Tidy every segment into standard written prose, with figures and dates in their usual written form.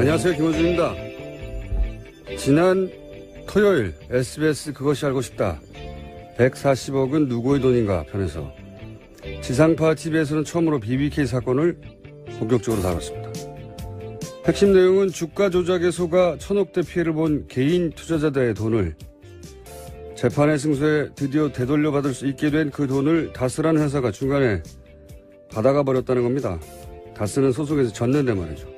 안녕하세요. 김호준입니다. 지난 토요일 SBS 그것이 알고 싶다. 140억은 누구의 돈인가 편에서 지상파 TV에서는 처음으로 BBK 사건을 본격적으로 다뤘습니다. 핵심 내용은 주가 조작에 속아 천억대 피해를 본 개인 투자자들의 돈을 재판의 승소에 드디어 되돌려받을 수 있게 된 그 돈을 다스라는 회사가 중간에 받아가 버렸다는 겁니다. 다스는 소송에서 졌는데 말이죠.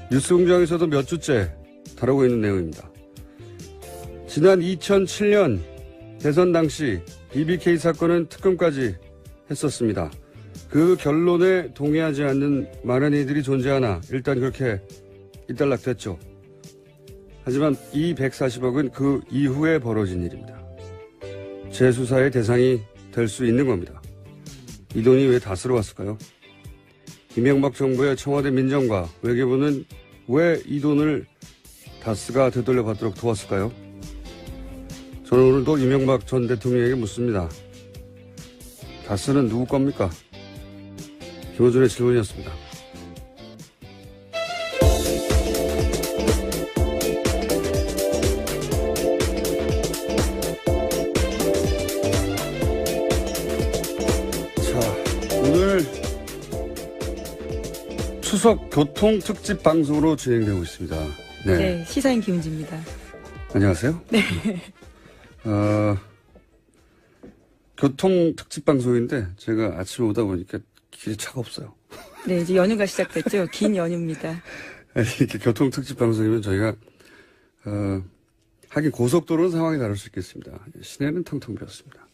뉴스공장에서도 몇 주째 다루고 있는 내용입니다. 지난 2007년 대선 당시 BBK 사건은 특검까지 했었습니다. 그 결론에 동의하지 않는 많은 이들이 존재하나 일단 그렇게 일단락됐죠. 하지만 이 140억은 그 이후에 벌어진 일입니다. 재수사의 대상이 될 수 있는 겁니다. 이 돈이 왜 다스러 왔을까요? 이명박 정부의 청와대 민정과 외교부는 왜 이 돈을 다스가 되돌려받도록 도왔을까요? 저는 오늘도 이명박 전 대통령에게 묻습니다. 다스는 누구 겁니까? 김호준의 질문이었습니다. 자, 오늘 추석 교통 특집 방송으로 진행되고 있습니다. 네, 시사인 김은지입니다. 안녕하세요. 네. 교통 특집 방송인데 제가 아침에 오다 보니까 길에 차가 없어요. 네, 이제 연휴가 시작됐죠. 긴 연휴입니다. 이렇게 교통 특집 방송이면 저희가 하긴 고속도로는 상황이 다를 수 있겠습니다. 시내는 텅텅 비었습니다.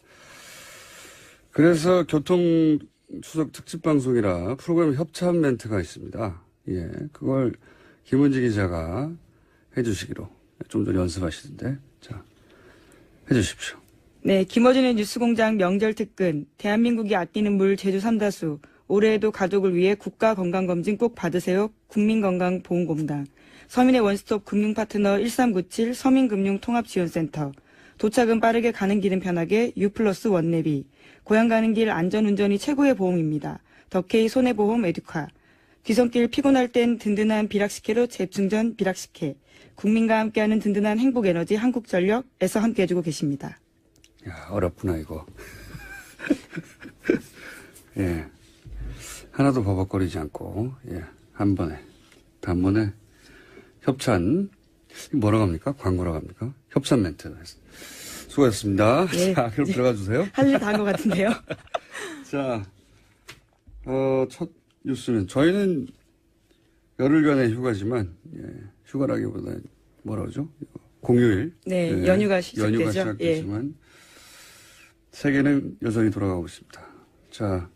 그래서 교통 추석 특집 방송이라 프로그램 협찬 멘트가 있습니다. 예, 그걸 김은지 기자가 해주시기로 좀 전에 연습하시던데, 자, 해주십시오. 네, 김어준의 뉴스공장 명절 특근, 대한민국이 아끼는 물 제주 삼다수, 올해에도 가족을 위해 국가건강검진 꼭 받으세요. 국민건강보험공단, 서민의 원스톱 금융파트너 1397 서민금융통합지원센터, 도착은 빠르게 가는 길은 편하게 U+1 원내비, 고향 가는 길 안전운전이 최고의 보험입니다. 더케이 손해보험 에듀카, 귀성길 피곤할 땐 든든한 비락식혜로 재충전 비락식혜, 국민과 함께하는 든든한 행복에너지 한국전력에서 함께해주고 계십니다. 야, 어렵구나 이거. 예, 하나도 버벅거리지 않고, 예, 한 번에 단번에 협찬, 뭐라고 합니까? 광고라고 합니까? 협찬 멘트. 수고하셨습니다. 예. 자, 그럼 들어가 주세요. 할 일 다 한 것 같은데요. 자, 첫 뉴스는 저희는 열흘간의 휴가지만, 예, 휴가라기보다 뭐라 그러죠? 공휴일. 네, 예, 연휴가 시작되죠. 연휴가 시작되지만 세계는 여전히 돌아가고 있습니다. 자,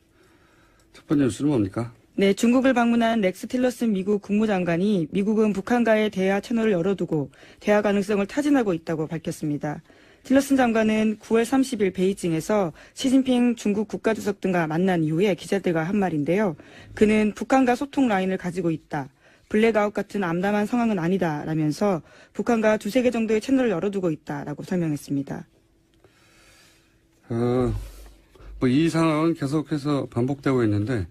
첫 번째 뉴스는 뭡니까? 네, 중국을 방문한 렉스 틸러슨 미국 국무장관이 미국은 북한과의 대화 채널을 열어두고 대화 가능성을 타진하고 있다고 밝혔습니다. 틸러슨 장관은 9월 30일 베이징에서 시진핑 중국 국가주석 등과 만난 이후에 기자들과 한 말인데요. 그는 북한과 소통 라인을 가지고 있다. 블랙아웃 같은 암담한 상황은 아니다라면서 북한과 두세 개 정도의 채널을 열어두고 있다라고 설명했습니다. 뭐 이 상황은 계속해서 반복되고 있는데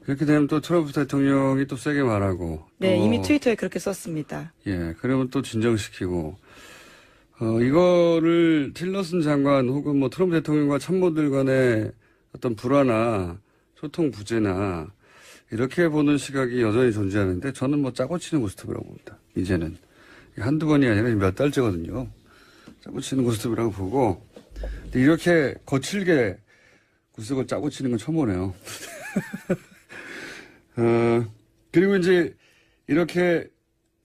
그렇게 되면 또 트럼프 대통령이 또 세게 말하고. 네, 이미 트위터에 그렇게 썼습니다. 예, 그러면 또 진정시키고. 이거를 틸러슨 장관 혹은 뭐 트럼프 대통령과 참모들 간의 어떤 불화나 소통 부재나 이렇게 보는 시각이 여전히 존재하는데 저는 뭐 짜고 치는 고스톱이라고 봅니다. 이제는. 한두 번이 아니라 몇 달째거든요. 짜고 치는 고스톱이라고 보고. 근데 이렇게 거칠게 구석을 짜고 치는 건 처음 보네요. 그리고 이제 이렇게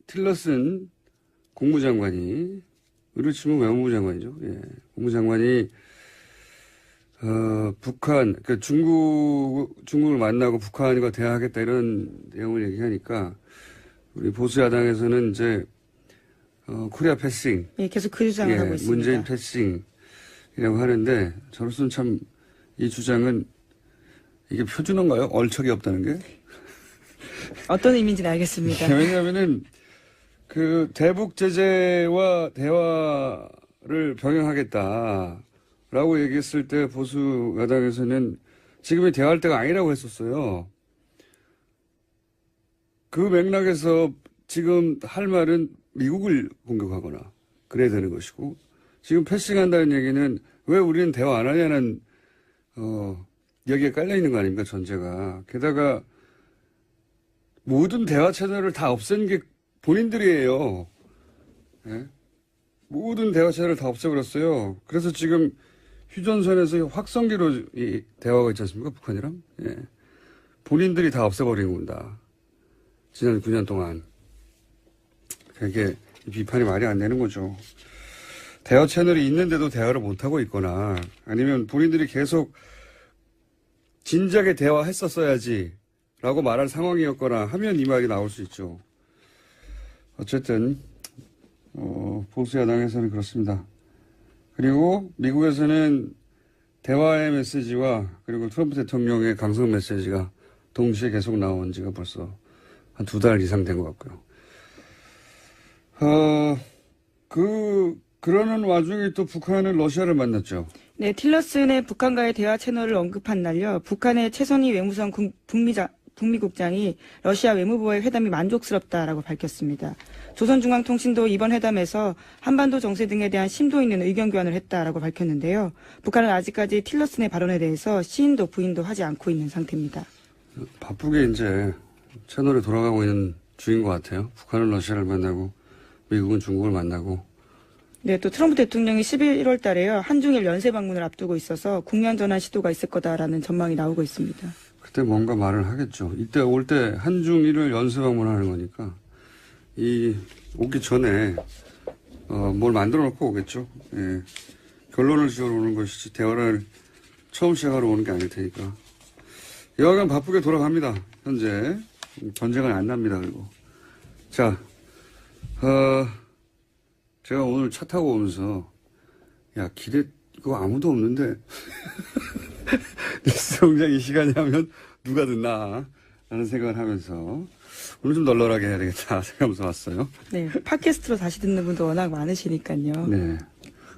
틸러슨 국무장관이, 의로 치면 외무부 장관이죠. 예. 국무장관이, 북한, 그러니까 중국을 만나고 북한과 대화하겠다 이런 내용을 얘기하니까 우리 보수야당에서는 이제, 코리아 패싱. 예, 계속 그 주장을 하고 있습니다. 문재인 패싱이라고 하는데 저로서는 참 이 주장은 이게 표준어인가요? 얼척이 없다는 게? 어떤 의미인지는 알겠습니다. 왜냐하면은 그 대북 제재와 대화를 병행하겠다라고 얘기했을 때 보수 야당에서는 지금이 대화할 때가 아니라고 했었어요. 그 맥락에서 지금 할 말은 미국을 공격하거나 그래야 되는 것이고, 지금 패싱한다는 얘기는 왜 우리는 대화 안 하냐는 여기에 깔려 있는 거 아닙니까, 전제가. 게다가 모든 대화 채널을 다 없앤 게 본인들이에요. 예? 모든 대화 채널을 다 없애버렸어요. 그래서 지금 휴전선에서 확성기로 이 대화가 있지 않습니까, 북한이랑? 예. 본인들이 다 없애버린 겁니다. 지난 9년 동안. 그게 비판이 말이 안 되는 거죠. 대화 채널이 있는데도 대화를 못하고 있거나 아니면 본인들이 계속 진작에 대화했었어야지 라고 말할 상황이었거나 하면 이 말이 나올 수 있죠. 어쨌든 보수 야당에서는 그렇습니다. 그리고 미국에서는 대화의 메시지와 그리고 트럼프 대통령의 강성 메시지가 동시에 계속 나온 지가 벌써 한 2달 이상 된 것 같고요. 그러는 와중에 또 북한은 러시아를 만났죠. 네, 틸러슨의 북한과의 대화 채널을 언급한 날요. 북한의 최선희 외무성 북미국장이 러시아 외무부와의 회담이 만족스럽다라고 밝혔습니다. 조선중앙통신도 이번 회담에서 한반도 정세 등에 대한 심도 있는 의견 교환을 했다라고 밝혔는데요. 북한은 아직까지 틸러슨의 발언에 대해서 시인도 부인도 하지 않고 있는 상태입니다. 바쁘게 이제 채널에 돌아가고 있는 중인 것 같아요. 북한은 러시아를 만나고 미국은 중국을 만나고. 네, 또 트럼프 대통령이 11월 달에요. 한중일 연쇄 방문을 앞두고 있어서 국면 전환 시도가 있을 거다라는 전망이 나오고 있습니다. 그때 뭔가 말을 하겠죠. 이때 올 때 한중일을 연쇄 방문하는 거니까 오기 전에 뭘 만들어 놓고 오겠죠. 예. 결론을 지으러 오는 것이지 대화를 처음 시작하러 오는 게 아닐 테니까. 여하간 바쁘게 돌아갑니다. 현재 전쟁은 안 납니다. 그리고 자, 제가 오늘 차 타고 오면서 야 길에 그거 아무도 없는데 뉴스 공장 이 시간이 하면 누가 듣나 라는 생각을 하면서 오늘 좀 널널하게 해야 되겠다 생각하면서 왔어요. 네, 팟캐스트로 다시 듣는 분도 워낙 많으시니까요. 네,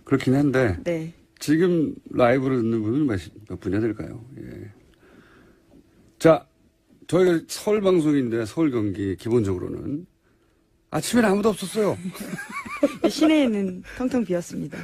그렇긴 한데 네. 지금 라이브로 듣는 분은 몇 분이나 될까요? 예. 자, 저희가 서울 방송인데 서울 경기 기본적으로는 아침에는 아무도 없었어요. 시내에는 텅텅 비었습니다.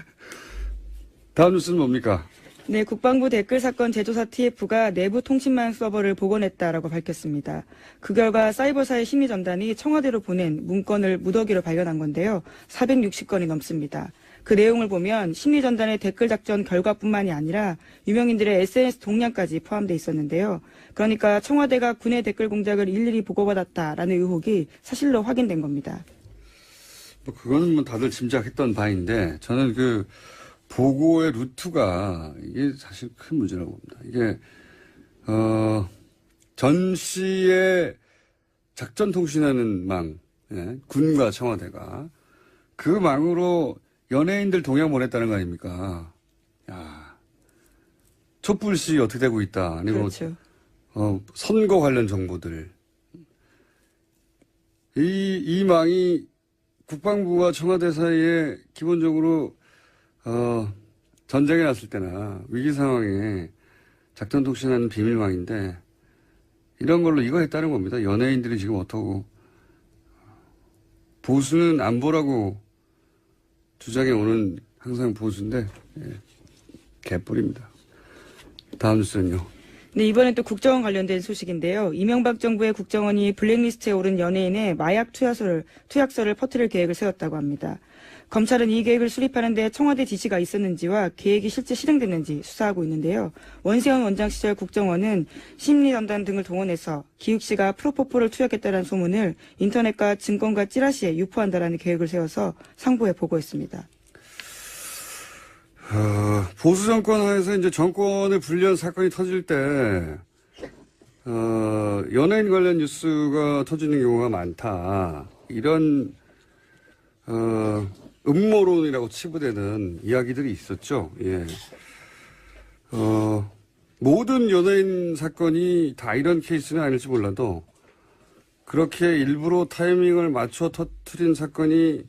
다음 뉴스는 뭡니까? 네, 국방부 댓글 사건 재조사 TF가 내부 통신망 서버를 복원했다라고 밝혔습니다. 그 결과 사이버사의 심의전단이 청와대로 보낸 문건을 무더기로 발견한 건데요. 460건이 넘습니다. 그 내용을 보면 심리전단의 댓글 작전 결과뿐만이 아니라 유명인들의 SNS 동향까지 포함되어 있었는데요. 그러니까 청와대가 군의 댓글 공작을 일일이 보고받았다라는 의혹이 사실로 확인된 겁니다. 그거는 뭐 다들 짐작했던 바인데 저는 그 보고의 루트가 이게 사실 큰 문제라고 봅니다. 이게 전시의 작전 통신하는 망, 예, 군과 청와대가 그 망으로 연예인들 동향 보냈다는 거 아닙니까? 야, 촛불시 어떻게 되고 있다. 아니면 그렇죠. 선거 관련 정보들. 이 망이 국방부와 청와대 사이에 기본적으로 전쟁이 났을 때나 위기 상황에 작전 통신하는 비밀망인데 이런 걸로 이거 했다는 겁니다. 연예인들이 지금 어떠고 보수는 안 보라고 주장해 오는 항상 보수인데 개뿔입니다. 다음 뉴스는요. 네, 이번엔 또 국정원 관련된 소식인데요. 이명박 정부의 국정원이 블랙리스트에 오른 연예인의 마약 투약서를 퍼뜨릴 계획을 세웠다고 합니다. 검찰은 이 계획을 수립하는 데 청와대 지시가 있었는지와 계획이 실제 실행됐는지 수사하고 있는데요. 원세훈 원장 시절 국정원은 심리전단 등을 동원해서 기욱 씨가 프로포폴을 투약했다는 소문을 인터넷과 증권과 찌라시에 유포한다라는 계획을 세워서 상부에 보고했습니다. 보수 정권 하에서 이제 정권의 불리한 사건이 터질 때, 연예인 관련 뉴스가 터지는 경우가 많다. 이런, 음모론이라고 치부되는 이야기들이 있었죠. 예. 모든 연예인 사건이 다 이런 케이스는 아닐지 몰라도, 그렇게 일부러 타이밍을 맞춰 터뜨린 사건이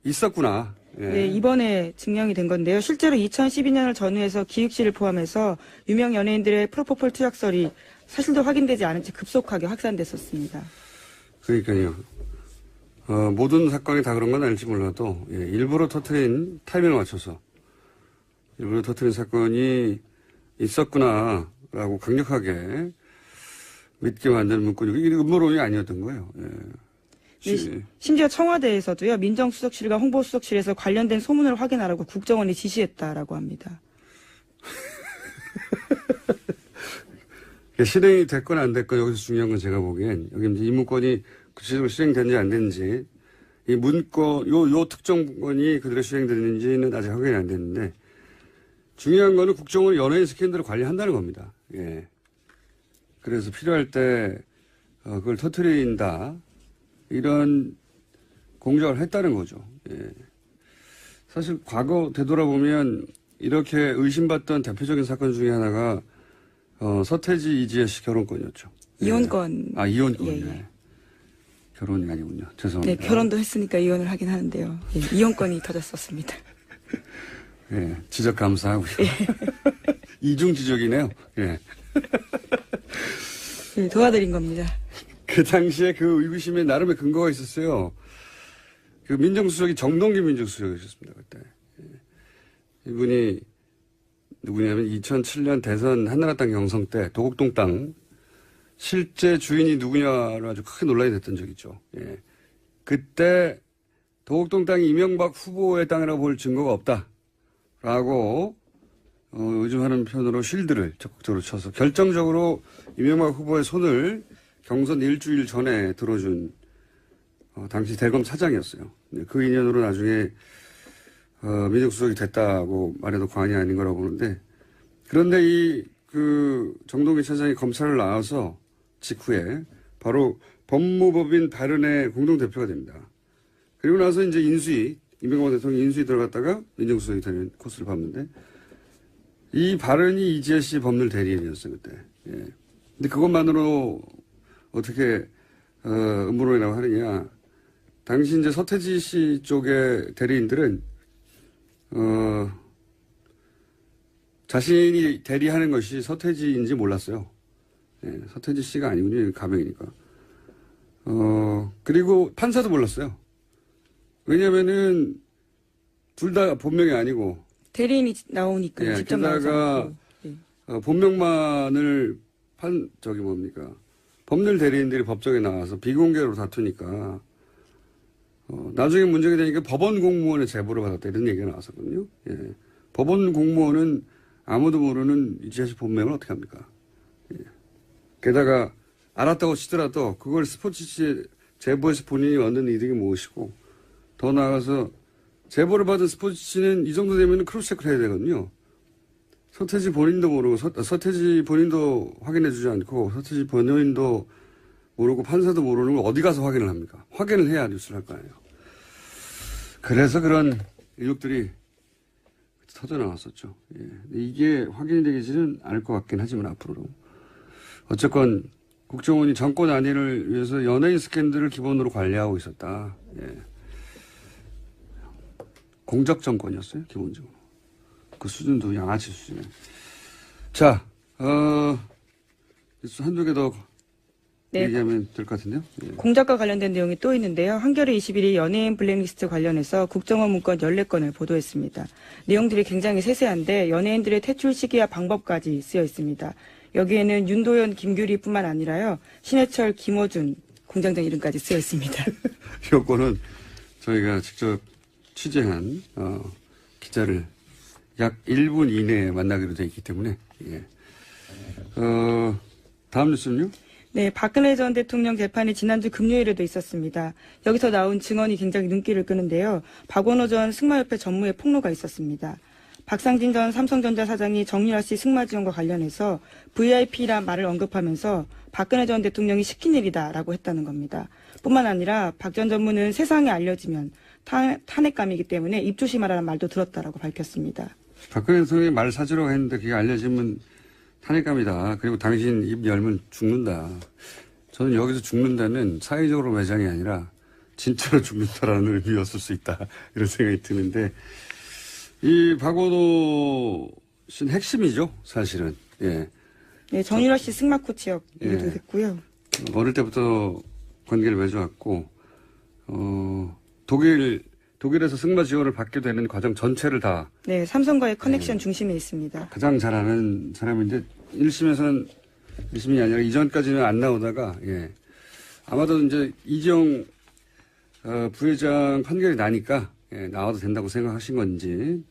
있었구나. 예. 네, 이번에 증명이 된 건데요. 실제로 2012년을 전후해서 기욱 씨를 포함해서 유명 연예인들의 프로포폴 투약설이 사실도 확인되지 않은 채 급속하게 확산됐었습니다. 그러니까요. 모든 사건이 다 그런 건 아닐지 몰라도, 예, 일부러 터트린 타이밍을 맞춰서, 일부러 터트린 사건이 있었구나라고 강력하게 믿게 만드는 문구죠. 이게 음모론이 아니었던 거예요. 예. 심지어 청와대에서도요, 민정수석실과 홍보수석실에서 관련된 소문을 확인하라고 국정원이 지시했다라고 합니다. 실행이 됐건 안 됐건 여기서 중요한 건 제가 보기엔 여기 이제 이 문건이 구체적으로 실행됐는지 안 됐는지 이 문건 요 특정 문건이 그대로 실행됐는지는 아직 확인이 안 됐는데 중요한 거는 국정원이 연예인 스캔들을 관리한다는 겁니다. 예. 그래서 필요할 때 그걸 터뜨린다 이런 공작을 했다는 거죠. 예. 사실 과거 되돌아보면 이렇게 의심받던 대표적인 사건 중에 하나가 서태지 이지혜 씨 결혼권이었죠. 이혼권. 아, 이혼권. 예, 예. 네. 결혼이 아니군요. 죄송합니다. 네, 결혼도 했으니까 이혼을 하긴 하는데요. 예, 이혼권이 터졌었습니다. 예, 지적 감사하고요. 이중 지적이네요. 예. 예, 도와드린 겁니다. 그 당시에 그 의구심에 나름의 근거가 있었어요. 그 민정수석이 정동기 민정수석이셨습니다. 그때. 예. 이분이 누구냐면 2007년 대선 한나라당 경선 때 도곡동 땅 실제 주인이 누구냐로 아주 크게 논란이 됐던 적이 있죠. 예. 그때 도곡동 땅이 이명박 후보의 땅이라고 볼 증거가 없다라고 요즘하는 편으로 쉴드를 적극적으로 쳐서 결정적으로 이명박 후보의 손을 경선 일주일 전에 들어준 당시 대검 차장이었어요. 그 인연으로 나중에 민정수석이 됐다고 말해도 과언이 아닌 거라고 보는데 그런데 그 정동기 차장이 검찰을 나와서 직후에 바로 법무법인 발언의 공동대표가 됩니다. 그리고 나서 이제 이명박 대통령이 인수위 들어갔다가 민정수석이 되는 코스를 밟는데 이 발언이 이지혜 씨 법률 대리인이었어요, 그때. 예. 근데 그것만으로 어떻게, 음모론이라고 하느냐. 당시 이제 서태지 씨 쪽의 대리인들은, 자신이 대리하는 것이 서태지인지 몰랐어요. 예, 서태지 씨가 아니군요. 가명이니까. 그리고 판사도 몰랐어요. 왜냐면은, 둘 다 본명이 아니고. 대리인이 나오니까 예, 직접 나오지 게다가, 않고. 예. 본명만을 법률 대리인들이 법정에 나와서 비공개로 다투니까, 나중에 문제가 되니까 법원 공무원의 제보를 받았다 이런 얘기가 나왔었거든요. 예. 법원 공무원은 아무도 모르는 이지혜 씨 본명을 어떻게 합니까? 예. 게다가 알았다고 치더라도 그걸 스포츠치에 제보해서 본인이 얻는 이득이 무엇이고 더 나아가서 제보를 받은 스포츠치는 이 정도 되면 크로스체크를 해야 되거든요. 서태지 본인도 모르고 서태지 본인도 확인해 주지 않고 서태지 본인도 모르고 판사도 모르는 걸 어디 가서 확인을 합니까? 확인을 해야 뉴스를 할 거 아니에요. 그래서 그런 의혹들이 터져 나왔었죠. 예. 이게 확인이 되지는 않을 것 같긴 하지만 앞으로도. 어쨌건 국정원이 정권 안위를 위해서 연예인 스캔들을 기본으로 관리하고 있었다. 예. 공적 정권이었어요, 기본적으로. 그 수준도 양아치 수준에. 자, 한두 개 더 네. 얘기하면 될 것 같은데요. 예. 공작과 관련된 내용이 또 있는데요. 한겨레 21이 연예인 블랙리스트 관련해서 국정원 문건 14건을 보도했습니다. 내용들이 굉장히 세세한데 연예인들의 퇴출 시기와 방법까지 쓰여 있습니다. 여기에는 윤도현, 김규리뿐만 아니라요. 신해철, 김어준 공장장 이름까지 쓰여 있습니다. 요거는 저희가 직접 취재한 기자를 약 1분 이내에 만나기로 돼 있기 때문에 예. 다음 뉴스는요? 네, 박근혜 전 대통령 재판이 지난주 금요일에도 있었습니다. 여기서 나온 증언이 굉장히 눈길을 끄는데요. 박원호 전 승마협회 전무의 폭로가 있었습니다. 박상진 전 삼성전자 사장이 정유라 씨 승마 지원과 관련해서 VIP란 말을 언급하면서 박근혜 전 대통령이 시킨 일이다라고 했다는 겁니다. 뿐만 아니라 박 전 전무는 세상에 알려지면 탄핵감이기 때문에 입 조심하라는 말도 들었다라고 밝혔습니다. 박근혜 대통령이 말 사주라고 했는데 그게 알려지면 탄핵감이다. 그리고 당신 입 열면 죽는다. 저는 여기서 죽는다는 사회적으로 매장이 아니라 진짜로 죽는다라는 의미였을 수 있다. 이런 생각이 드는데 이 박원호 씨는 핵심이죠. 사실은. 예. 네, 정유라 씨 승마 코치였기도 했고요. 어릴 때부터 관계를 맺어왔고 독일에서 승마 지원을 받게 되는 과정 전체를 다. 네, 삼성과의 커넥션 중심에 있습니다. 가장 잘하는 사람인데 1심에서는 1심이 아니라 이전까지는 안 나오다가 예. 아마도 이제 이재용 부회장 판결이 나니까 예, 나와도 된다고 생각하신 건지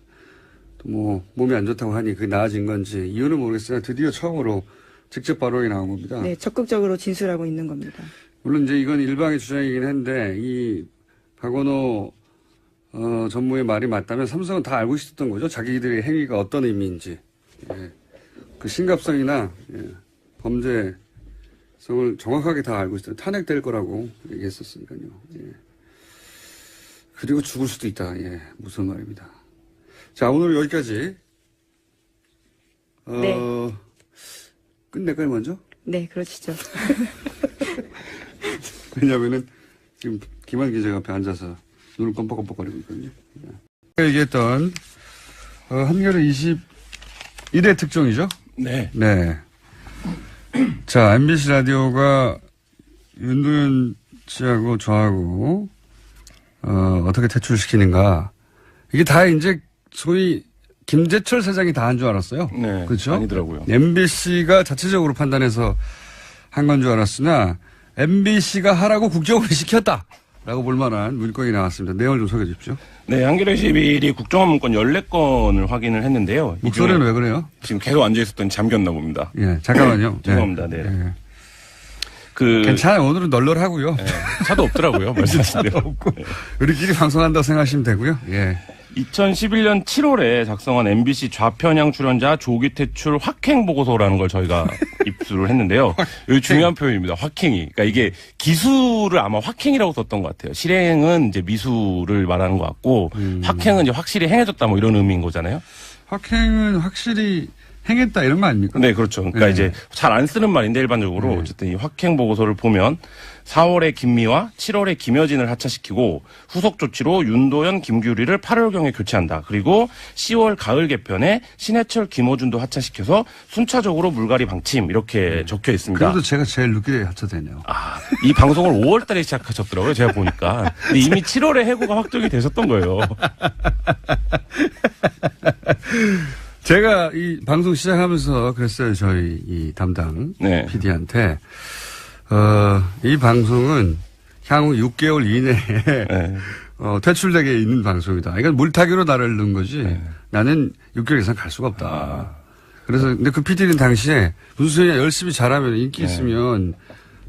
또 뭐 몸이 안 좋다고 하니 그게 나아진 건지 이유는 모르겠으나 드디어 처음으로 직접 발언이 나온 겁니다. 네, 적극적으로 진술하고 있는 겁니다. 물론 이제 이건 일방의 주장이긴 한데 이 박원호 전무의 말이 맞다면 삼성은 다 알고 있었던 거죠. 자기들의 행위가 어떤 의미인지. 예. 그 심각성이나 예. 범죄성을 정확하게 다 알고 있어요. 탄핵될 거라고 얘기했었으니까요. 예. 그리고 죽을 수도 있다. 예. 무슨 말입니다. 자, 오늘 여기까지. 네. 끝낼까요, 먼저? 네, 그러시죠. 왜냐면은 지금 김한 기자가 앞에 앉아서 눈을 껌뻑껌뻑거리고 있거든요. 네. 얘기했던 한겨레 21회 특종이죠? 네. 네. 자, MBC 라디오가 윤도현 씨하고 저하고 어떻게 퇴출시키는가. 이게 다 이제 소위 김재철 사장이 다 한 줄 알았어요. 네. 그렇죠? 아니더라고요. MBC가 자체적으로 판단해서 한 건 줄 알았으나 MBC가 하라고 국정원이 시켰다. 라고 볼 만한 문건이 나왔습니다. 내용을 좀 소개해 주십시오. 네, 한겨레 21이 국정원 문건 14건을 확인을 했는데요. 목소리는 왜 그래요? 지금 계속 앉아있었더니 잠겼나 봅니다. 예, 잠깐만요. 죄송합니다. 네. 예. 괜찮아요. 오늘은 널널하고요. 네. 차도 없더라고요. 말씀하신 대로. 없고. 우리끼리 방송한다고 생각하시면 되고요. 예. 2011년 7월에 작성한 MBC 좌편향 출연자 조기 퇴출 확행 보고서라는 걸 저희가 입수를 했는데요. 여기 중요한 표현입니다. 확행이. 그러니까 이게 기수를 아마 확행이라고 썼던 것 같아요. 실행은 이제 미수를 말하는 것 같고, 확행은 이제 확실히 행해졌다 뭐 이런 의미인 거잖아요. 확행은 확실히 행했다 이런 말 아닙니까? 네, 그렇죠. 그러니까 네. 이제 잘 안 쓰는 말인데 일반적으로 네. 어쨌든 이 확행 보고서를 보면 4월에 김미화, 7월에 김여진을 하차시키고 후속 조치로 윤도현, 김규리를 8월경에 교체한다. 그리고 10월 가을 개편에 신해철, 김어준도 하차시켜서 순차적으로 물갈이 방침 이렇게 적혀 있습니다. 그래도 제가 제일 늦게 하차되네요. 아, 이 방송을 5월 달에 시작하셨더라고요. 제가 보니까. 근데 이미 7월에 해고가 확정이 되셨던 거예요. 제가 이 방송 시작하면서 그랬어요. 저희 이 담당 네. PD한테. 이 방송은 향후 6개월 이내에 네. 퇴출되게 있는 방송이다. 이건 물타기로 나를 넣은 거지. 네. 나는 6개월 이상 갈 수가 없다. 그래서 근데 그 PD는 당시에 무슨 소리냐 열심히 잘하면 인기 있으면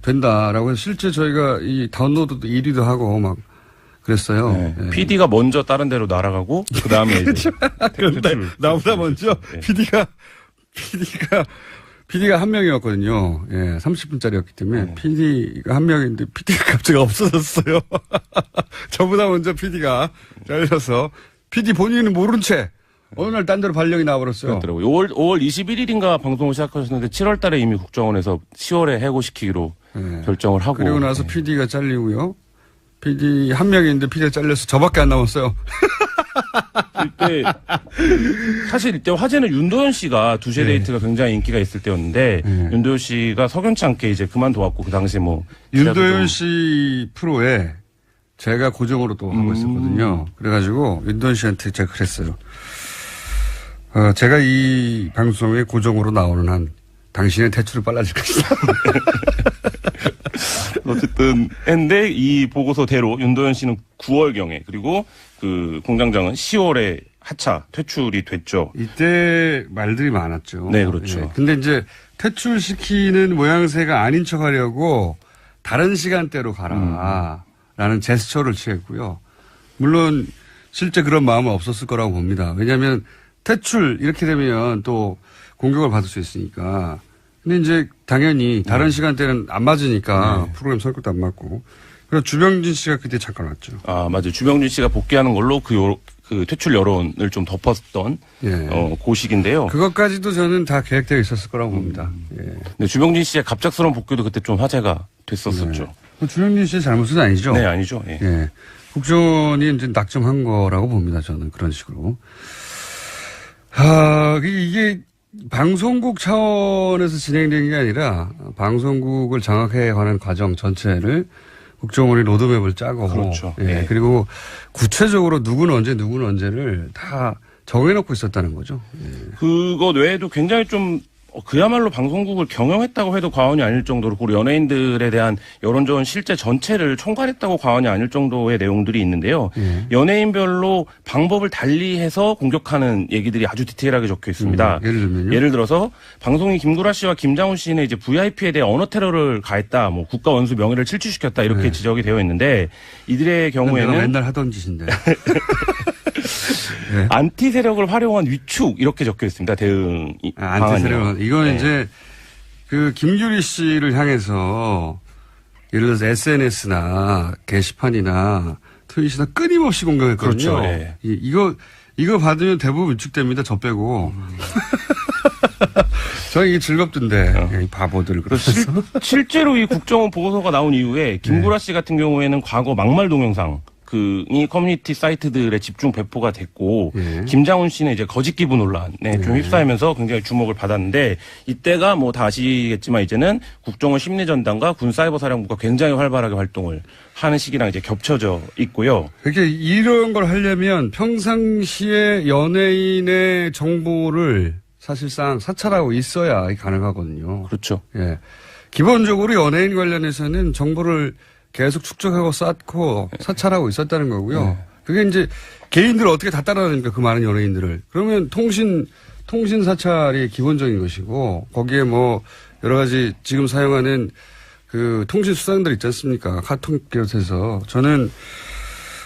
된다라고 해서 실제 저희가 이 다운로드도 1위도 하고 막 그랬어요. 네. 예. PD가 먼저 다른 데로 날아가고 그 다음에 이제 그런데 나보다 먼저 네. PD가 한 명이었거든요. 예, 30분짜리였기 때문에 PD가 한 명인데 PD가 갑자기 없어졌어요. 저보다 먼저 PD가 잘려서 PD 본인은 모른 채 어느 날 딴 데로 발령이 나와버렸어요. 그렇더라고요. 5월 21일인가 방송을 시작하셨는데 7월 달에 이미 국정원에서 10월에 해고시키기로 네. 결정을 하고. 그리고 나서 PD가 잘리고요. PD 한 명인데 PD가 잘려서 저밖에 안 남았어요. 이때 사실 이때 화제는 윤도현 씨가 두세 네. 데이트가 굉장히 인기가 있을 때였는데 네. 윤도현 씨가 석연치 않게 이제 그만둬왔고 그 당시 뭐 윤도현 씨 프로에 제가 고정으로 또 하고 있었거든요. 그래가지고 윤도현 씨한테 제가 그랬어요. 제가 이 방송에 고정으로 나오는 한 당신의 퇴출이 빨라질 것이다. 어쨌든 했는데 이 보고서대로 윤도현 씨는 9월경에 그리고 그 공장장은 10월에 하차 퇴출이 됐죠. 이때 말들이 많았죠. 네, 그렇죠. 예. 근데 이제 퇴출시키는 모양새가 아닌 척 하려고 다른 시간대로 가라. 라는 제스처를 취했고요. 물론 실제 그런 마음은 없었을 거라고 봅니다. 왜냐하면 퇴출 이렇게 되면 또 공격을 받을 수 있으니까. 근데 이제 당연히 다른 시간대는 안 맞으니까 프로그램 성격도 안 맞고. 그래서 주병진 씨가 그때 잠깐 왔죠. 아, 맞아요. 주병진 씨가 복귀하는 걸로 그 퇴출 여론을 좀 덮었던 예. 그 시기인데요. 그것까지도 저는 다 계획되어 있었을 거라고 봅니다. 예. 네, 주병진 씨의 갑작스러운 복귀도 그때 좀 화제가 됐었었죠. 네. 주병진 씨의 잘못은 아니죠. 네, 아니죠. 예. 예. 국정원이 이제 낙점한 거라고 봅니다. 저는 그런 식으로. 이게 방송국 차원에서 진행된 게 아니라 방송국을 장악해 가는 과정 전체를 국정원이 로드맵을 짜고. 그렇죠. 예. 네. 그리고 구체적으로 누구는 언제를 다 정해놓고 있었다는 거죠. 예. 그것 외에도 굉장히 좀 그야말로 방송국을 경영했다고 해도 과언이 아닐 정도로 그리고 연예인들에 대한 여론조원 실제 전체를 총괄했다고 과언이 아닐 정도의 내용들이 있는데요. 연예인별로 방법을 달리해서 공격하는 얘기들이 아주 디테일하게 적혀 있습니다. 예를 들면요? 예를 들어서 방송인 김구라 씨와 김장훈 씨는 이제 VIP에 대해 언어 테러를 가했다, 뭐 국가 원수 명예를 침취시켰다 이렇게 지적이 되어 있는데 이들의 경우에는 내가 맨날 하던 짓인데. 네. 안티 세력을 활용한 위축 이렇게 적혀 있습니다. 대응 안티 세력은 이건 네. 이제 그 김규리 씨를 향해서 예를 들어서 SNS나 게시판이나 트윗이나 끊임없이 공격했거든요. 그렇죠. 네. 이거 받으면 대부분 위축됩니다. 저 빼고. 저 이게 즐겁던데 이 바보들 그래서 실제로 이 국정원 보고서가 나온 이후에 김구라 씨 같은 경우에는 과거 막말 동영상 이 커뮤니티 사이트들에 집중 배포가 됐고 김장훈 씨는 이제 거짓 기부 논란에 좀 휩싸이면서 굉장히 주목을 받았는데 이때가 뭐 다 아시겠지만 이제는 국정원 심리전단과 군사이버사령부가 굉장히 활발하게 활동을 하는 시기랑 이제 겹쳐져 있고요. 그렇게 이런 걸 하려면 평상시에 연예인의 정보를 사실상 사찰하고 있어야 가능하거든요. 그렇죠. 예. 기본적으로 연예인 관련해서는 정보를 계속 축적하고 쌓고 사찰하고 있었다는 거고요. 그게 이제 개인들 어떻게 다 따라다니까 그 많은 연예인들을. 그러면 통신 사찰이 기본적인 것이고 거기에 뭐 여러 가지 지금 사용하는 그 통신 수단들 있지 않습니까? 카톡 비롯해서 저는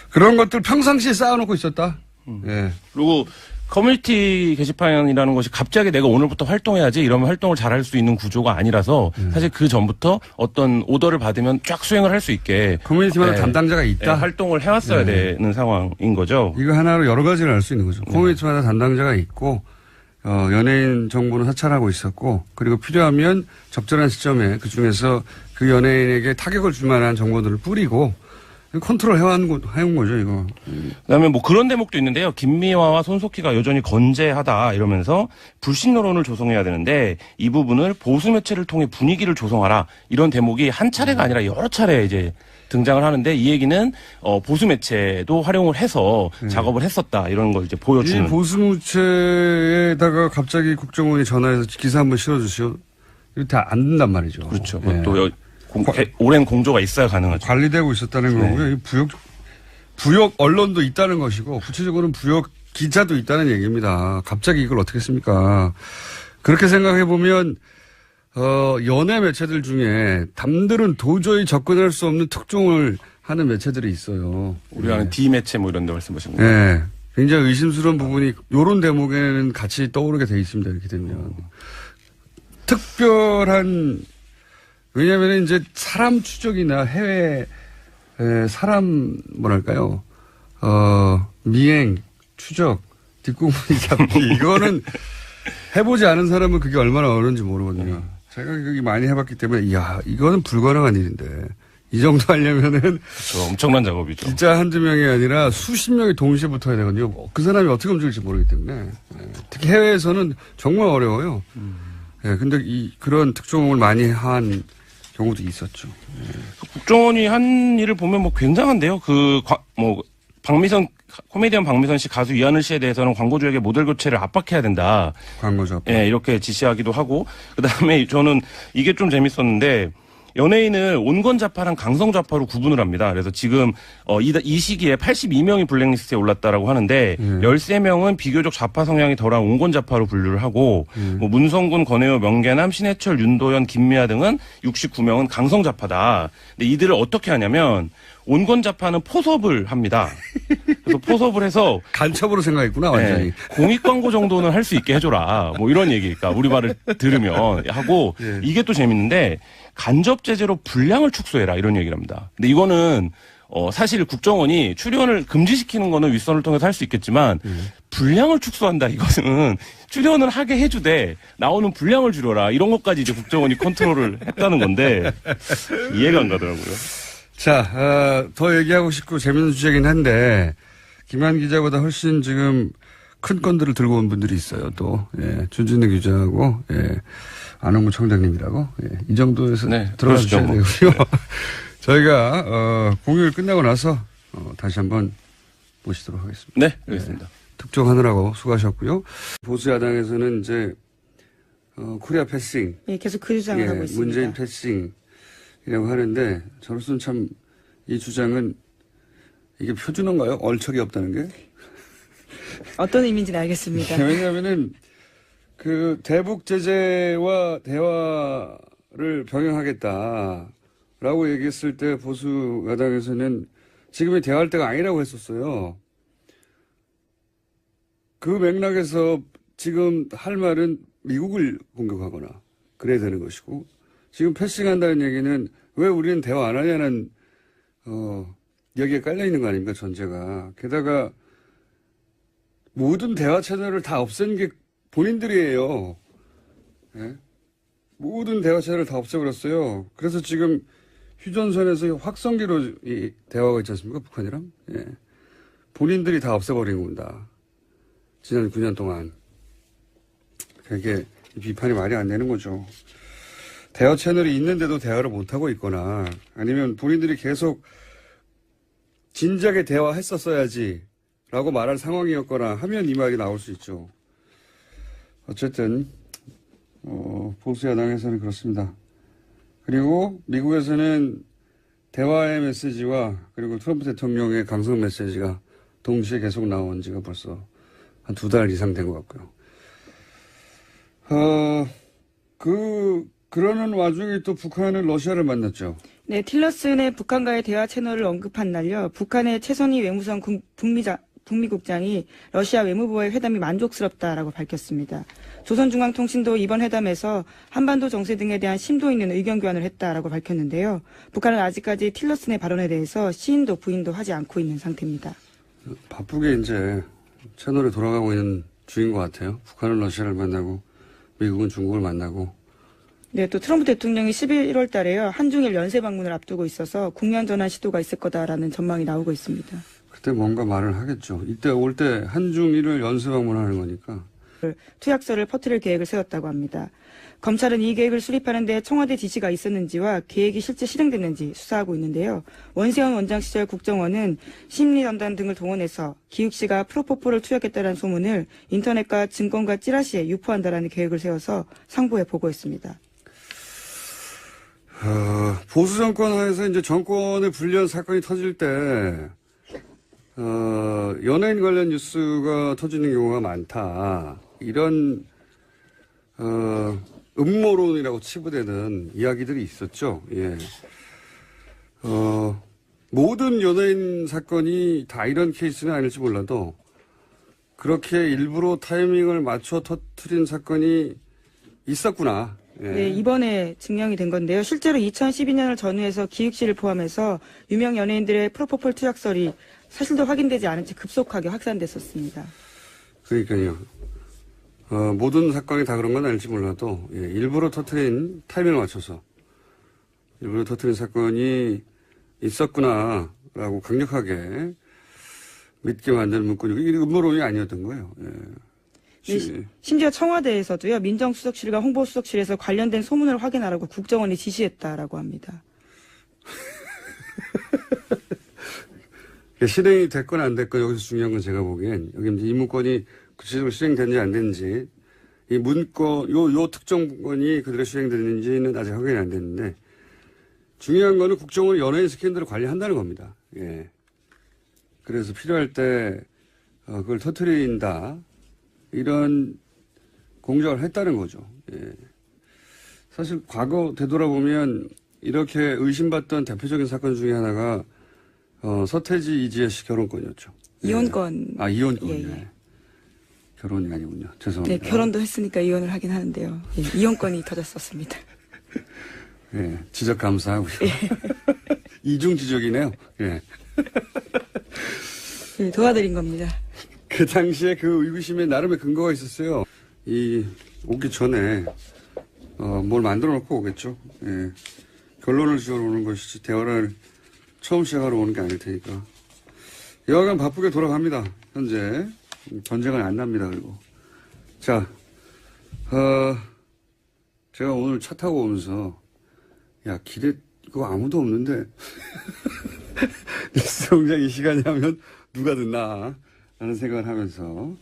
그런 것들 평상시에 쌓아놓고 있었다. 예. 그리고 커뮤니티 게시판이라는 것이 갑자기 내가 오늘부터 활동해야지 이러면 활동을 잘할 수 있는 구조가 아니라서 사실 그 전부터 어떤 오더를 받으면 쫙 수행을 할 수 있게 커뮤니티마다 담당자가 있다. 활동을 해왔어야 되는 상황인 거죠. 이거 하나로 여러 가지를 알 수 있는 거죠. 커뮤니티마다 담당자가 있고 연예인 정보는 사찰하고 있었고 그리고 필요하면 적절한 시점에 그중에서 그 연예인에게 타격을 줄 만한 정보들을 뿌리고 컨트롤 해온 거죠, 이거. 그다음에 뭐 그런 대목도 있는데요. 김미화와 손석희가 여전히 건재하다 이러면서 불신 여론을 조성해야 되는데 이 부분을 보수 매체를 통해 분위기를 조성하라 이런 대목이 한 차례가 아니라 여러 차례 이제 등장을 하는데 이 얘기는 보수 매체도 활용을 해서 작업을 했었다 이런 걸 이제 보여주는. 이 보수 매체에다가 갑자기 국정원이 전화해서 기사 한번 실어주시오. 이거 다 안 된단 말이죠. 그렇죠. 예. 또 오랜 공조가 있어야 가능하죠. 관리되고 있었다는 거고요. 부역 언론도 있다는 것이고 구체적으로는 부역 기자도 있다는 얘기입니다. 갑자기 이걸 어떻게 했습니까? 그렇게 생각해 보면 연예 매체들 중에 남들은 도저히 접근할 수 없는 특종을 하는 매체들이 있어요. 우리가 아는 D 매체 뭐 이런 데 말씀하신 거예요. 네. 굉장히 의심스러운 부분이 이런 대목에는 같이 떠오르게 돼 있습니다. 이렇게 되면. 특별한 왜냐하면 이제 사람 추적이나 해외 사람 뭐랄까요 미행 추적 뒷공무니 잡기 이거는 해보지 않은 사람은 그게 얼마나 어려운지 모르거든요. 제가 그게 많이 해봤기 때문에 이거는 불가능한 일인데 이 정도 하려면은 그렇죠. 엄청난 작업이죠. 기자 한두 명이 아니라 수십 명이 동시에 붙어야 되거든요. 그 사람이 어떻게 움직일지 모르기 때문에 특히 해외에서는 정말 어려워요. 근데 그런 특종을 많이 한 경우도 있었죠. 국정원이 한 일을 보면 뭐 굉장한데요. 코미디언 박미선 씨, 가수 이하늘 씨에 대해서는 광고주에게 모델 교체를 압박해야 된다. 광고주. 예, 이렇게 지시하기도 하고. 그 다음에 저는 이게 좀 재밌었는데, 연예인을 온건좌파랑 강성좌파로 구분을 합니다. 그래서 지금 이 시기에 82명이 블랙리스트에 올랐다라고 하는데 13명은 비교적 좌파 성향이 덜한 온건좌파로 분류를 하고 뭐 문성군, 권혜요, 명계남, 신해철, 윤도현, 김미아 등은 69명은 강성좌파다. 근데 이들을 어떻게 하냐면 온건좌파는 포섭을 합니다. 그래서 포섭을 해서 간첩으로 생각했구나 완전히. 네, 공익 광고 정도는 할 수 있게 해줘라. 뭐 이런 얘기니까 우리 말을 들으면 하고 이게 또 재밌는데 간접 제재로 분량을 축소해라 이런 얘기를 합니다. 근데 이거는 사실 국정원이 출연을 금지시키는 거는 윗선을 통해서 할 수 있겠지만 분량을 축소한다 이것은 출연을 하게 해주되 나오는 분량을 줄여라 이런 것까지 이제 국정원이 컨트롤을 했다는 건데 이해가 안 가더라고요. 자, 더 얘기하고 싶고 재밌는 주제긴 한데 김한 기자보다 훨씬 지금 큰 건들을 들고 온 분들이 있어요. 또 준진우 기자하고 안홍구 청장님이라고 이 정도에서 들어가 주셔야 되고요. 저희가 공휴일 끝나고 나서 다시 한번 모시도록 하겠습니다. 네, 알겠습니다. 특종하느라고 수고하셨고요. 보수 야당에서는 이제 코리아 패싱, 예, 계속 그 주장을 하고 있습니다. 문재인 패싱이라고 하는데 저로서는 참 이 주장은 이게 표준어인가요? 얼척이 없다는 게? 어떤 의미인지는 알겠습니다. 왜냐하면은 그 대북 제재와 대화를 병행하겠다라고 얘기했을 때 보수 야당에서는 지금이 대화할 때가 아니라고 했었어요. 그 맥락에서 지금 할 말은 미국을 공격하거나 그래야 되는 것이고 지금 패싱한다는 얘기는 왜 우리는 대화 안 하냐는 여기에 깔려 있는 거 아닙니까 전제가. 게다가 모든 대화 채널을 다 없앤 게 본인들이에요. 예? 모든 대화 채널을 다 없애버렸어요. 그래서 지금 휴전선에서 확성기로 이 대화가 있지 않습니까 북한이랑. 예. 본인들이 다 없애버린 겁니다. 지난 9년 동안. 이게 비판이 말이 안 되는 거죠. 대화 채널이 있는데도 대화를 못하고 있거나 아니면 본인들이 계속 진작에 대화했었어야지 라고 말할 상황이었거나 하면 이 말이 나올 수 있죠. 어쨌든 보수 야당에서는 그렇습니다. 그리고 미국에서는 대화의 메시지와 그리고 트럼프 대통령의 강성 메시지가 동시에 계속 나온 지가 벌써 한 2달 이상 된 것 같고요. 그러는 와중에 또 북한은 러시아를 만났죠. 네, 틸러슨의 북한과의 대화 채널을 언급한 날요. 북한의 최선희 외무성 북미국장이 러시아 외무부와의 회담이 만족스럽다라고 밝혔습니다. 조선중앙통신도 이번 회담에서 한반도 정세 등에 대한 심도 있는 의견 교환을 했다라고 밝혔는데요. 북한은 아직까지 틸러슨의 발언에 대해서 시인도 부인도 하지 않고 있는 상태입니다. 바쁘게 이제 채널에 돌아가고 있는 중인 것 같아요. 북한은 러시아를 만나고 미국은 중국을 만나고. 네, 또 트럼프 대통령이 11월 달에요. 한중일 연쇄 방문을 앞두고 있어서 국면 전환 시도가 있을 거다라는 전망이 나오고 있습니다. 그때 뭔가 말을 하겠죠. 이때 올 때 한중일을 연쇄 방문하는 거니까. 투약서를 퍼뜨릴 계획을 세웠다고 합니다. 검찰은 이 계획을 수립하는 데 청와대 지시가 있었는지와 계획이 실제 실행됐는지 수사하고 있는데요. 원세훈 원장 시절 국정원은 심리전단 등을 동원해서 기욱 씨가 프로포폴을 투약했다는 소문을 인터넷과 증권과 찌라시에 유포한다라는 계획을 세워서 상부에 보고했습니다. 보수 정권 하에서 이제 정권의 불리한 사건이 터질 때, 연예인 관련 뉴스가 터지는 경우가 많다. 이런, 음모론이라고 치부되는 이야기들이 있었죠. 예. 모든 연예인 사건이 다 이런 케이스는 아닐지 몰라도, 그렇게 일부러 타이밍을 맞춰 터뜨린 사건이 있었구나. 예. 네, 이번에 증명이 된 건데요. 실제로 2012년을 전후해서 기욱 씨를 포함해서 유명 연예인들의 프로포폴 투약설이 사실도 확인되지 않은 채 급속하게 확산됐었습니다. 그러니까요. 모든 사건이 다 그런 건 아닐지 몰라도 예, 일부러 터뜨린 타이밍을 맞춰서 일부러 터뜨린 사건이 있었구나라고 강력하게 믿게 만드는 문구니 이게 음모론이 아니었던 거예요. 예. 네, 심지어 청와대에서도요. 민정수석실과 홍보수석실에서 관련된 소문을 확인하라고 국정원이 지시했다라고 합니다. 실행이 됐건 안 됐건 여기서 중요한 건 제가 보기엔 여기 이제 이 문건이 구체적으로 실행됐는지 안 됐는지 이 문건 요 특정 문건이 그대로 실행됐는지는 아직 확인이 안 됐는데 중요한 거는 국정원이 연예인 스캔들을 관리한다는 겁니다. 예. 그래서 필요할 때 그걸 터뜨린다. 이런 공작을 했다는 거죠. 예. 사실 과거 되돌아보면 이렇게 의심받던 대표적인 사건 중에 하나가 서태지 이지혜 씨 결혼권이었죠. 이혼권. 아, 이혼권. 예, 예. 예. 결혼이 아니군요. 죄송합니다. 네, 결혼도 했으니까 이혼을 하긴 하는데요. 예, 이혼권이 터졌었습니다. 예, 지적 감사하고요. 예. 이중 지적이네요. 예. 예, 도와드린 겁니다. 그 당시에 그 의구심에 나름의 근거가 있었어요. 오기 전에, 뭘 만들어 놓고 오겠죠. 예. 결론을 지어러 오는 것이지, 대화를 처음 시작하러 오는 게 아닐 테니까. 여하간 바쁘게 돌아갑니다. 현재. 전쟁은 안 납니다, 그리고. 자, 제가 오늘 차 타고 오면서, 야, 길에 그거 아무도 없는데. 뉴스공장 이 시간에 하면 누가 듣나 라는 생각을 하면서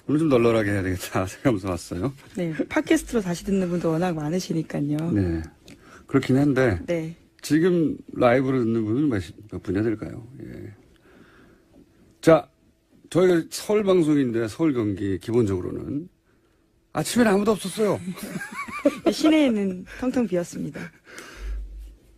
오늘 좀 널널하게 해야 되겠다 생각하면서 왔어요. 네, 팟캐스트로 다시 듣는 분도 워낙 많으시니까요. 네. 그렇긴 한데. 네. 지금 라이브로 듣는 분은 몇 분이나 될까요? 예. 자, 저희가 서울 방송인데 서울 경기 기본적으로는 아침에는 아무도 없었어요. 시내에는 텅텅 비었습니다.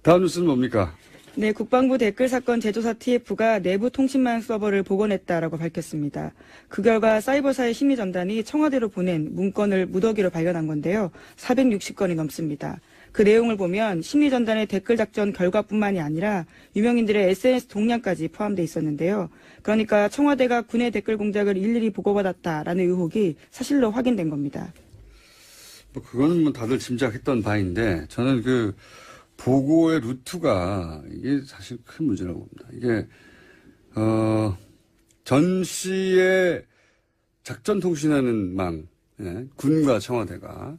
다음 뉴스는 뭡니까? 네, 국방부 댓글 사건 제조사 TF가 내부 통신망 서버를 복원했다라고 밝혔습니다. 그 결과 사이버사의 심의전단이 청와대로 보낸 문건을 무더기로 발견한 건데요. 460건이 넘습니다. 그 내용을 보면 심의전단의 댓글 작전 결과뿐만이 아니라 유명인들의 SNS 동향까지 포함되어 있었는데요. 그러니까 청와대가 군의 댓글 공작을 일일이 보고받았다라는 의혹이 사실로 확인된 겁니다. 뭐 그거는 뭐 다들 짐작했던 바인데 저는 그 보고의 루트가 이게 사실 큰 문제라고 봅니다. 이게 전시의 작전 통신하는 망, 예, 군과 청와대가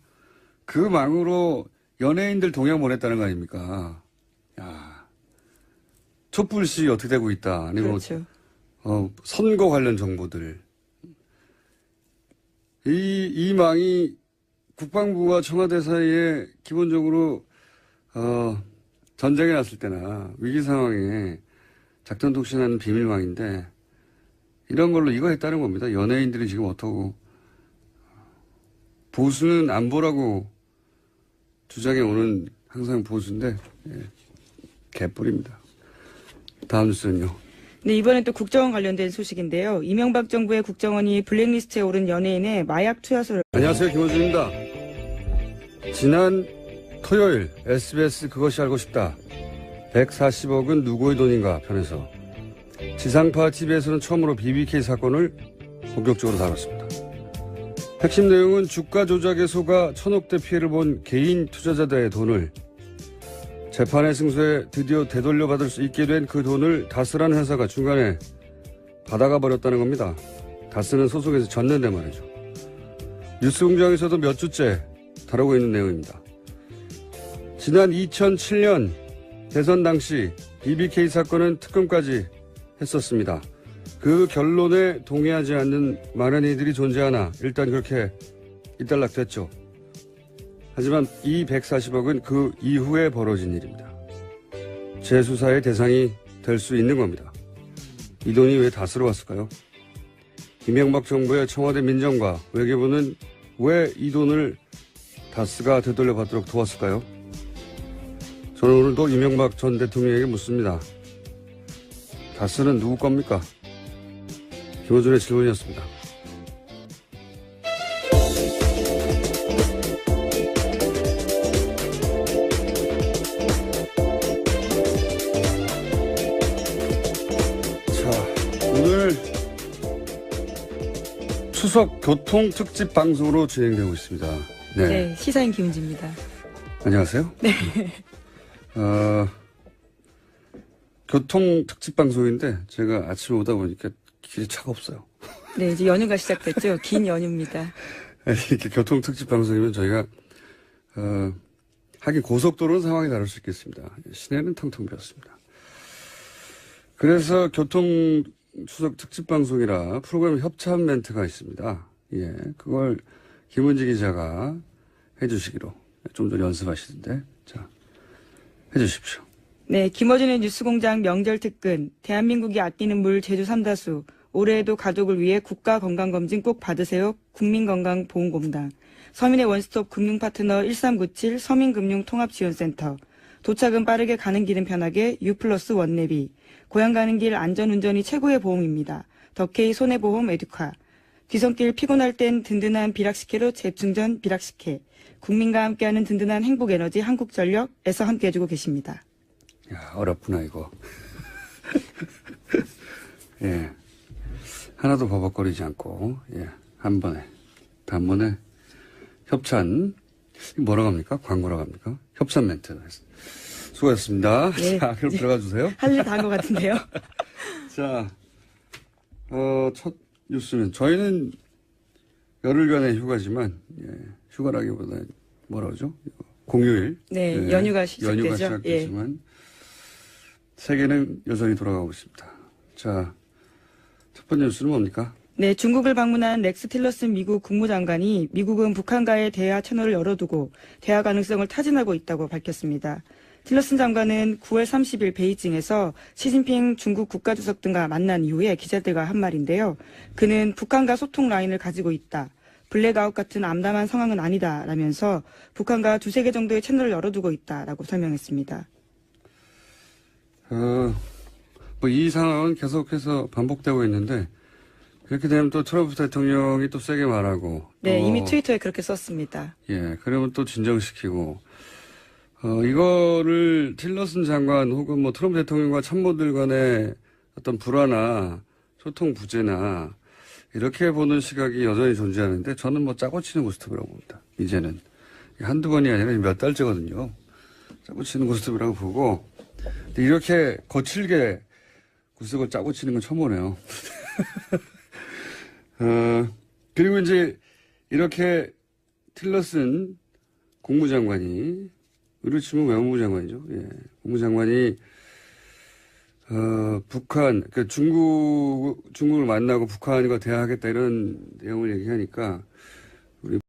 그 망으로 연예인들 동향 보냈다는 거 아닙니까? 야, 촛불시 어떻게 되고 있다. 아니면 그렇죠. 선거 관련 정보들. 이 망이 국방부와 청와대 사이에 기본적으로 전쟁이 났을 때나 위기 상황에 작전 통신하는 비밀망인데 이런 걸로 이거 했다는 겁니다. 연예인들이 지금 어떠고 보수는 안보라고 주장해 오는 항상 보수인데 개뿔입니다. 다음 뉴스는요. 네, 이번엔 또 국정원 관련된 소식인데요. 이명박 정부의 국정원이 블랙리스트에 오른 연예인의 마약 투여서를 안녕하세요. 김호준입니다. 지난 토요일 SBS 그것이 알고 싶다. 140억은 누구의 돈인가 편에서 지상파 TV에서는 처음으로 BBK 사건을 본격적으로 다뤘습니다. 핵심 내용은 주가 조작에 속아 천억대 피해를 본 개인 투자자들의 돈을 재판의 승소에 드디어 되돌려받을 수 있게 된 그 돈을 다스라는 회사가 중간에 받아가 버렸다는 겁니다. 다스는 소속에서 졌는데 말이죠. 뉴스공장에서도 몇 주째 다루고 있는 내용입니다. 지난 2007년 대선 당시 BBK 사건은 특검까지 했었습니다. 그 결론에 동의하지 않는 많은 이들이 존재하나 일단 그렇게 일단락됐죠. 하지만 이 140억은 그 이후에 벌어진 일입니다. 재수사의 대상이 될 수 있는 겁니다. 이 돈이 왜 다스러 왔을까요? 이명박 정부의 청와대 민정과 외교부는 왜 이 돈을 다스가 되돌려받도록 도왔을까요? 저는 오늘도 이명박 전 대통령에게 묻습니다. 다스는 누구 겁니까? 김호준의 질문이었습니다. 자, 오늘 추석 교통 특집 방송으로 진행되고 있습니다. 네. 네, 시사인 김은지입니다. 안녕하세요. 네. 교통 특집 방송인데 제가 아침에 오다 보니까 길에 차가 없어요. 네, 이제 연휴가 시작됐죠. 긴 연휴입니다. 이렇게 교통 특집 방송이면 저희가 하긴 고속도로는 상황이 다를 수 있겠습니다. 시내는 텅텅 비었습니다. 그래서 교통 추석 특집 방송이라 프로그램 협찬 멘트가 있습니다. 예, 그걸 김은지 기자가 해주시기로 좀 전에 연습하시던데, 자, 해주십시오. 네, 김어준의 뉴스공장 명절 특근, 대한민국이 아끼는 물 제주 삼다수, 올해에도 가족을 위해 국가건강검진 꼭 받으세요. 국민건강보험공단, 서민의 원스톱 금융파트너 1397 서민금융통합지원센터, 도착은 빠르게 가는 길은 편하게 U+1 원내비, 고향 가는 길 안전운전이 최고의 보험입니다. 더케이 손해보험 에듀카, 귀성길 피곤할 땐 든든한 비락식혜로 재충전 비락식혜, 국민과 함께하는 든든한 행복에너지 한국전력에서 함께해주고 계십니다. 야, 어렵구나, 이거. 예. 하나도 버벅거리지 않고, 예. 단번에 협찬, 이거 뭐라고 합니까? 광고라고 합니까? 협찬 멘트. 수고하셨습니다. 예. 자, 그럼 들어가 주세요. 할 일 다 한 것 같은데요. 자, 첫 뉴스는, 저희는 열흘간의 휴가지만, 예. 휴가라기보다 뭐라 그러죠? 공휴일. 네, 예. 연휴가 시작되죠. 연휴가 시작되지만, 세계는 여전히 돌아가고 있습니다. 자, 첫 번째 뉴스는 뭡니까? 네, 중국을 방문한 렉스 틸러슨 미국 국무장관이 미국은 북한과의 대화 채널을 열어두고 대화 가능성을 타진하고 있다고 밝혔습니다. 틸러슨 장관은 9월 30일 베이징에서 시진핑 중국 국가주석 등과 만난 이후에 기자들과 한 말인데요. 그는 북한과 소통 라인을 가지고 있다. 블랙아웃 같은 암담한 상황은 아니다라면서 북한과 두세 개 정도의 채널을 열어두고 있다라고 설명했습니다. 이 상황은 계속해서 반복되고 있는데 그렇게 되면 또 트럼프 대통령이 또 세게 말하고. 네, 이미 트위터에 그렇게 썼습니다. 예, 그러면 또 진정시키고. 이거를 틸러슨 장관 혹은 뭐 트럼프 대통령과 참모들 간의 어떤 불화나 소통 부재나 이렇게 보는 시각이 여전히 존재하는데 저는 뭐 짜고 치는 고스톱이라고 봅니다. 이제는. 한두 번이 아니라 몇 달째거든요. 짜고 치는 고스톱이라고 보고. 근데 이렇게 거칠게 구석을 짜고 치는 건 처음 보네요. 그리고 이제 이렇게 틸러슨 국무장관이, 우리로 치면 외무부 장관이죠. 예. 국무장관이, 북한, 그러니까 중국을 만나고 북한과 대화하겠다 이런 내용을 얘기하니까